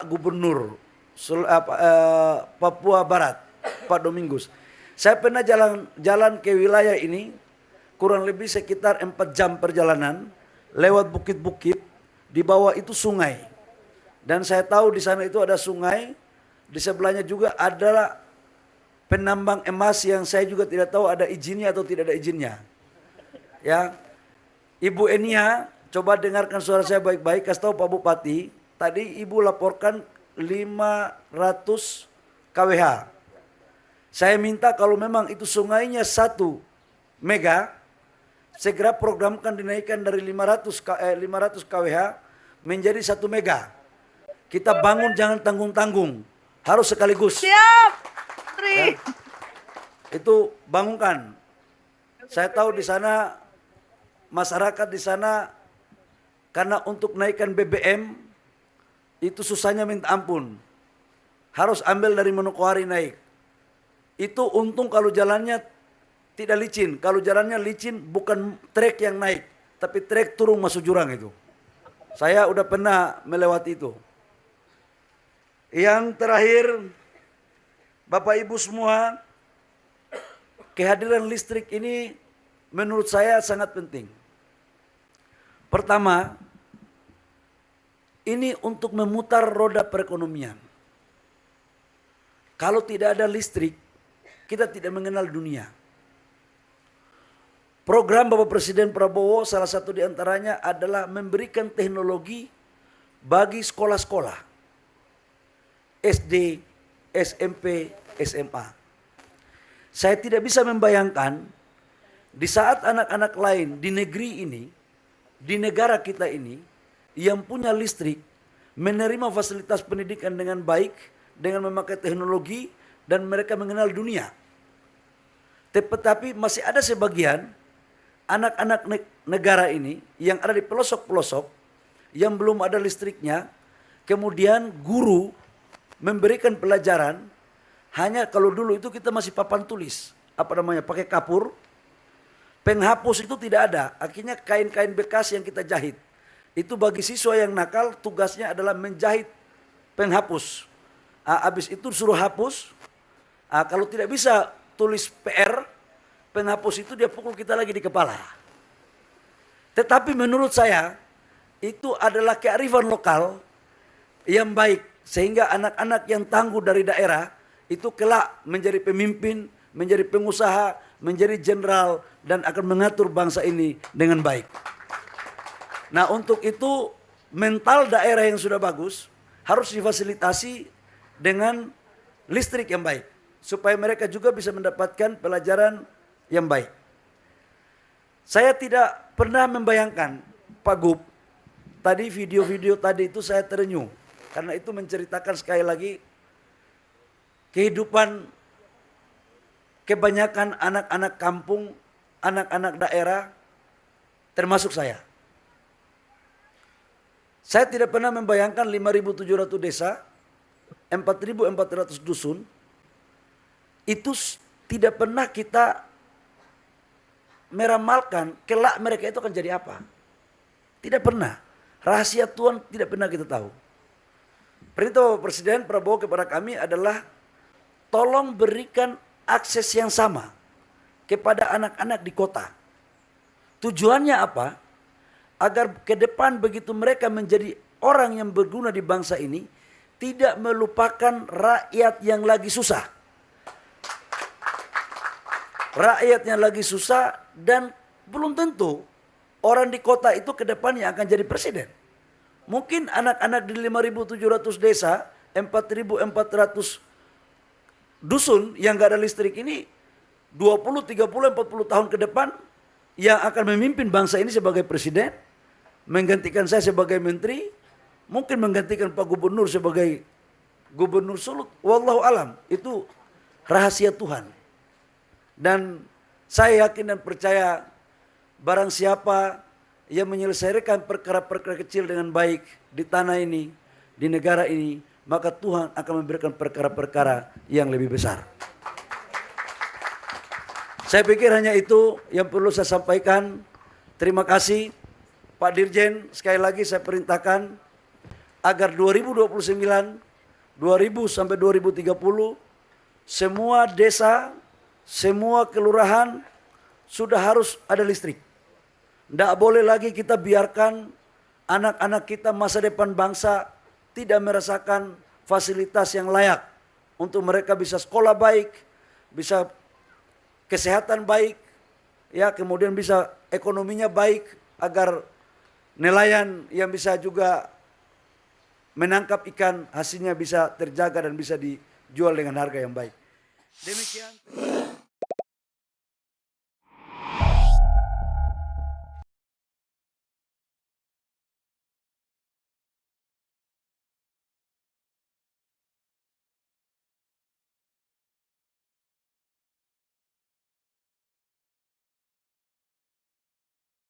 Gubernur Papua Barat, Pak Domingus. Saya pernah jalan ke wilayah ini kurang lebih sekitar 4 jam perjalanan lewat bukit-bukit, di bawah itu sungai. Dan saya tahu di sana itu ada sungai, di sebelahnya juga adalah penambang emas yang saya juga tidak tahu ada izinnya atau tidak ada izinnya. Ya, Ibu Enia, coba dengarkan suara saya baik-baik, kasih tahu Pak Bupati, tadi Ibu laporkan 500 kWh. Saya minta kalau memang itu sungainya 1 mega, segera programkan dinaikkan dari 500 kWh menjadi 1 mega. Kita bangun jangan tanggung-tanggung, harus sekaligus. Siap, Tri. Ya, itu bangunkan. Saya tahu di sana masyarakat di sana karena untuk naikkan BBM itu susahnya minta ampun. Harus ambil dari Manokwari naik. Itu untung kalau jalannya tidak licin. Kalau jalannya licin bukan trek yang naik, tapi trek turun masuk jurang itu. Saya udah pernah melewati itu. Yang terakhir, Bapak Ibu semua, kehadiran listrik ini menurut saya sangat penting. Pertama, ini untuk memutar roda perekonomian. Kalau tidak ada listrik, kita tidak mengenal dunia. Program Bapak Presiden Prabowo salah satu di antaranya adalah memberikan teknologi bagi sekolah-sekolah. SD, SMP, SMA. Saya tidak bisa membayangkan di saat anak-anak lain di negeri ini, di negara kita ini, yang punya listrik, menerima fasilitas pendidikan dengan baik, dengan memakai teknologi, dan mereka mengenal dunia. Tetapi masih ada sebagian anak-anak negara ini yang ada di pelosok-pelosok, yang belum ada listriknya, kemudian guru memberikan pelajaran, hanya kalau dulu itu kita masih papan tulis, pakai kapur, penghapus itu tidak ada, akhirnya kain-kain bekas yang kita jahit. Itu bagi siswa yang nakal tugasnya adalah menjahit penghapus. Habis itu suruh hapus, kalau tidak bisa tulis PR, penghapus itu dia pukul kita lagi di kepala. Tetapi menurut saya itu adalah kearifan lokal yang baik, sehingga anak-anak yang tangguh dari daerah itu kelak menjadi pemimpin, menjadi pengusaha, menjadi jenderal, dan akan mengatur bangsa ini dengan baik. Nah, untuk itu mental daerah yang sudah bagus harus difasilitasi dengan listrik yang baik, supaya mereka juga bisa mendapatkan pelajaran yang baik. Saya tidak pernah membayangkan, Pak Gub, tadi video-video tadi itu saya terenyuh, karena itu menceritakan sekali lagi kehidupan kebanyakan anak-anak kampung, anak-anak daerah, termasuk saya. Saya tidak pernah membayangkan 5.700 desa, 4.400 dusun, itu tidak pernah kita meramalkan kelak mereka itu akan jadi apa. Tidak pernah. Rahasia Tuhan tidak pernah kita tahu. Perintah Bapak Presiden Prabowo kepada kami adalah tolong berikan akses yang sama kepada anak-anak di kota. Tujuannya apa? Agar ke depan begitu mereka menjadi orang yang berguna di bangsa ini, tidak melupakan rakyat yang lagi susah. Rakyat yang lagi susah, dan belum tentu orang di kota itu ke depannya akan jadi presiden. Mungkin anak-anak di 5.700 desa, 4.400 dusun yang gak ada listrik ini 20, 30, 40 tahun ke depan yang akan memimpin bangsa ini sebagai presiden, menggantikan saya sebagai menteri, mungkin menggantikan Pak Gubernur sebagai Gubernur Sulut. Wallahu alam, itu rahasia Tuhan. Dan saya yakin dan percaya barang siapa yang menyelesaikan perkara-perkara kecil dengan baik di tanah ini, di negara ini, maka Tuhan akan memberikan perkara-perkara yang lebih besar. Saya pikir hanya itu yang perlu saya sampaikan. Terima kasih Pak Dirjen, sekali lagi saya perintahkan agar 2029, 2000 sampai 2030 semua desa, semua kelurahan sudah harus ada listrik. Tidak boleh lagi kita biarkan anak-anak kita, masa depan bangsa tidak merasakan fasilitas yang layak untuk mereka bisa sekolah baik, bisa kesehatan baik, ya kemudian bisa ekonominya baik, agar nelayan yang bisa juga menangkap ikan hasilnya bisa terjaga dan bisa dijual dengan harga yang baik. Demikian.